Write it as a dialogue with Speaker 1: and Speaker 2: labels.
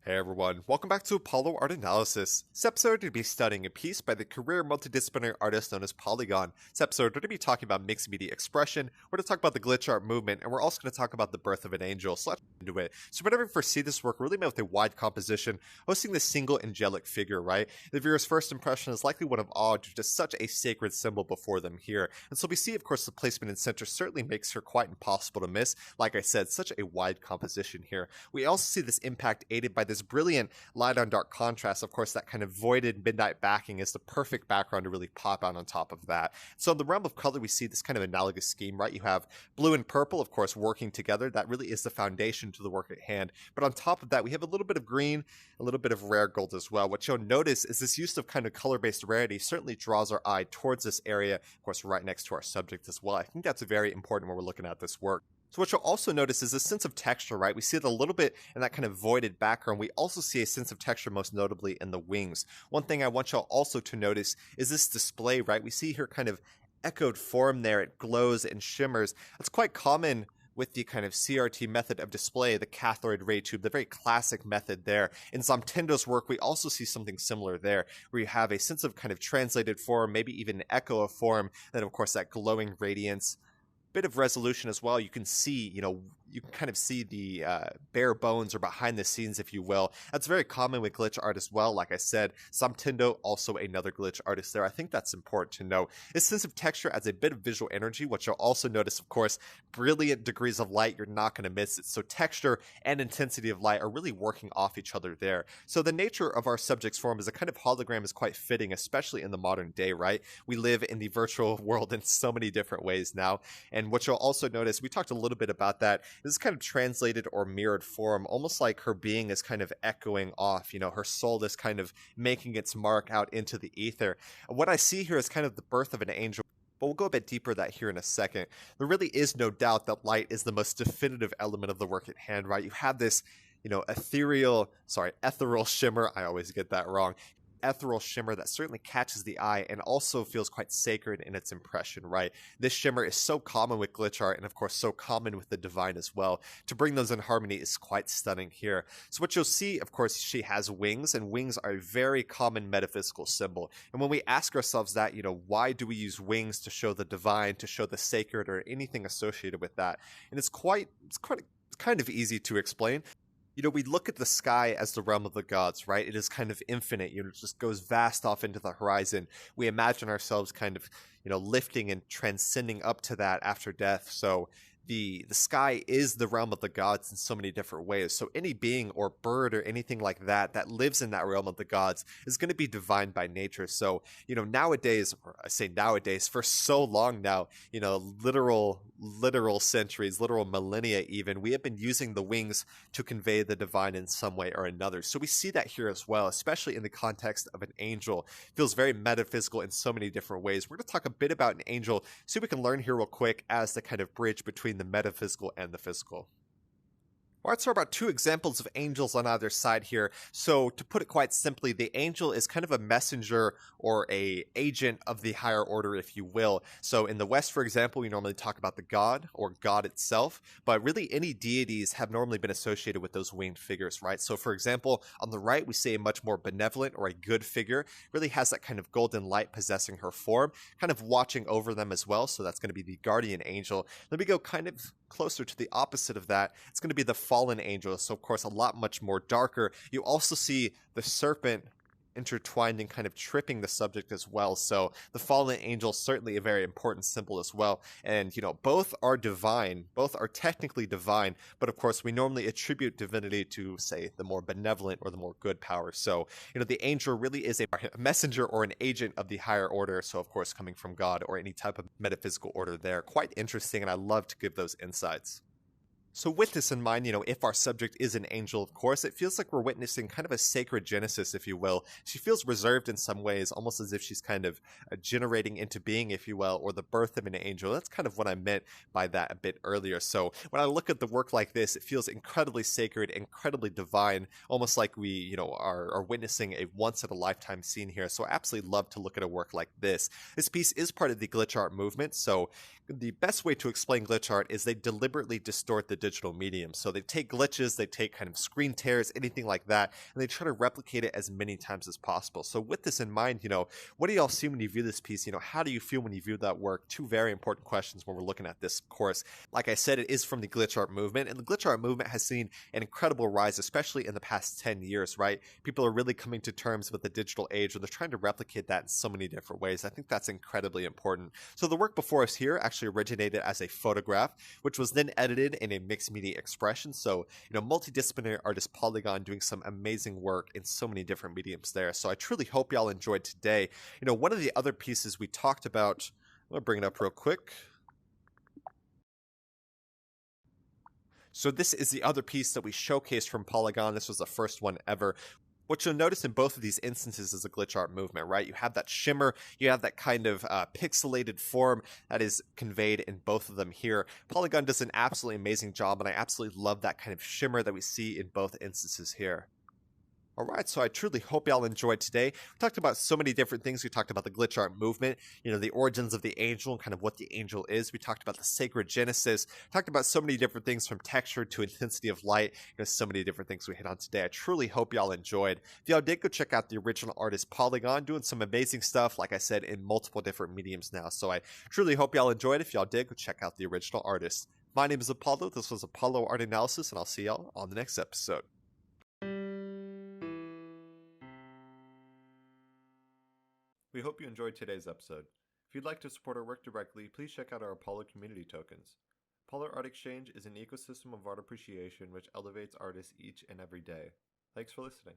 Speaker 1: Hey everyone, welcome back to Apollo Art Analysis. This episode we're going to be studying a piece by the career multidisciplinary artist known as POLYGON. This episode we're going to be talking about mixed media expression, we're going to talk about the glitch art movement, and we're also going to talk about the birth of an angel. So let's get into it. So whenever we first see this work, we're really met with a wide composition, hosting this single angelic figure, right? The viewer's first impression is likely one of awe due to such a sacred symbol before them here. And so we see, of course, the placement in center certainly makes her quite impossible to miss. Like I said, such a wide composition here. We also see this impact aided by this brilliant light on dark contrast. Of course, that kind of voided midnight backing is the perfect background to really pop out on top of that. So in the realm of color, we see this kind of analogous scheme, right? You have blue and purple, of course, working together. That really is the foundation to the work at hand. But on top of that, we have a little bit of green, a little bit of rare gold as well. What you'll notice is this use of kind of color-based rarity certainly draws our eye towards this area, of course, right next to our subject as well. I think that's very important when we're looking at this work. So what you'll also notice is a sense of texture, right? We see it a little bit in that kind of voided background. We also see a sense of texture most notably in the wings. One thing I want y'all also to notice is this display, right? We see here kind of echoed form there. It glows and shimmers. That's quite common with the kind of CRT method of display, the cathode ray tube, the very classic method there. In Zamtendo's work, we also see something similar there, where you have a sense of kind of translated form, maybe even an echo of form, then of course that glowing radiance. Bit of resolution as well. You can see, you can kind of see the bare bones or behind the scenes, if you will. That's very common with glitch art as well. Like I said, Zamtendo, also another glitch artist there. I think that's important to know. This sense of texture adds a bit of visual energy, which you'll also notice, of course, brilliant degrees of light. You're not going to miss it. So texture and intensity of light are really working off each other there. So the nature of our subject's form as a kind of hologram is quite fitting, especially in the modern day, right? We live in the virtual world in so many different ways now. And what you'll also notice, we talked a little bit about that, this kind of translated or mirrored form, almost like her being is kind of echoing off, her soul is kind of making its mark out into the ether. What I see here is kind of the birth of an angel. But we'll go a bit deeper that here in a second. There really is no doubt that light is the most definitive element of the work at hand, right? You have this, ethereal shimmer. I always get that wrong. Ethereal shimmer that certainly catches the eye and also feels quite sacred in its impression, right? This shimmer is so common with glitch art and of course so common with the divine as well. To bring those in harmony is quite stunning here. So what you'll see, of course, she has wings, and wings are a very common metaphysical symbol. And when we ask ourselves that, why do we use wings to show the divine, to show the sacred, or anything associated with that? And it's kind of easy to explain. We look at the sky as the realm of the gods, right? It is kind of infinite, it just goes vast off into the horizon. We imagine ourselves kind of, lifting and transcending up to that after death. So the sky is the realm of the gods in so many different ways. So any being or bird or anything like that that lives in that realm of the gods is going to be divine by nature. So, nowadays, or I say nowadays, for so long now, literal centuries, literal millennia even, we have been using the wings to convey the divine in some way or another. So we see that here as well, especially in the context of an angel. It feels very metaphysical in so many different ways. We're going to talk a bit about an angel, so we can learn here real quick as the kind of bridge between the metaphysical and the physical. Alright, so about two examples of angels on either side here. So to put it quite simply, the angel is kind of a messenger or a agent of the higher order, if you will. So in the West, for example, we normally talk about the god or God itself, but really any deities have normally been associated with those winged figures, right? So for example, on the right, we say a much more benevolent or a good figure, really has that kind of golden light possessing her form, kind of watching over them as well. So that's going to be the guardian angel. Then we go kind of closer to the opposite of that. It's going to be the fallen angel, so of course a lot much more darker. You also see the serpent intertwined and kind of tripping the subject as well. So the fallen angel is certainly a very important symbol as well. And both are divine, both are technically divine, but of course we normally attribute divinity to, say, the more benevolent or the more good power. So the angel really is a messenger or an agent of the higher order, so of course coming from God or any type of metaphysical order there. Quite interesting, and I love to give those insights. So with this in mind, if our subject is an angel, of course, it feels like we're witnessing kind of a sacred genesis, if you will. She feels reserved in some ways, almost as if she's kind of generating into being, if you will, or the birth of an angel. That's kind of what I meant by that a bit earlier. So when I look at the work like this, it feels incredibly sacred, incredibly divine, almost like we, are witnessing a once-in-a-lifetime scene here. So I absolutely love to look at a work like this. This piece is part of the glitch art movement, so the best way to explain glitch art is they deliberately distort the digital medium. So they take glitches, they take kind of screen tears, anything like that, and they try to replicate it as many times as possible. So with this in mind, what do y'all see when you view this piece? How do you feel when you view that work? Two very important questions when we're looking at this course. Like I said, it is from the glitch art movement, and the glitch art movement has seen an incredible rise, especially in the past 10 years, right? People are really coming to terms with the digital age, and they're trying to replicate that in so many different ways. I think that's incredibly important. So the work before us here actually originated as a photograph, which was then edited in a mixed media expression. So, multidisciplinary artist Polygon doing some amazing work in so many different mediums there. So I truly hope y'all enjoyed today. One of the other pieces we talked about, I'm going to bring it up real quick. So this is the other piece that we showcased from Polygon. This was the first one ever. What you'll notice in both of these instances is a glitch art movement, right? You have that shimmer, you have that kind of pixelated form that is conveyed in both of them here. Polygon does an absolutely amazing job, and I absolutely love that kind of shimmer that we see in both instances here. Alright, so I truly hope y'all enjoyed today. We talked about so many different things. We talked about the glitch art movement, the origins of the angel and kind of what the angel is. We talked about the sacred genesis, talked about so many different things from texture to intensity of light. So many different things we hit on today. I truly hope y'all enjoyed. If y'all did, go check out the original artist Polygon, doing some amazing stuff, like I said, in multiple different mediums now. So I truly hope y'all enjoyed. If y'all did, go check out the original artist. My name is Apollo. This was Apollo Art Analysis, and I'll see y'all on the next episode. We hope you enjoyed today's episode. If you'd like to support our work directly, please check out our Apollo community tokens. Apollo Art Exchange is an ecosystem of art appreciation which elevates artists each and every day. Thanks for listening.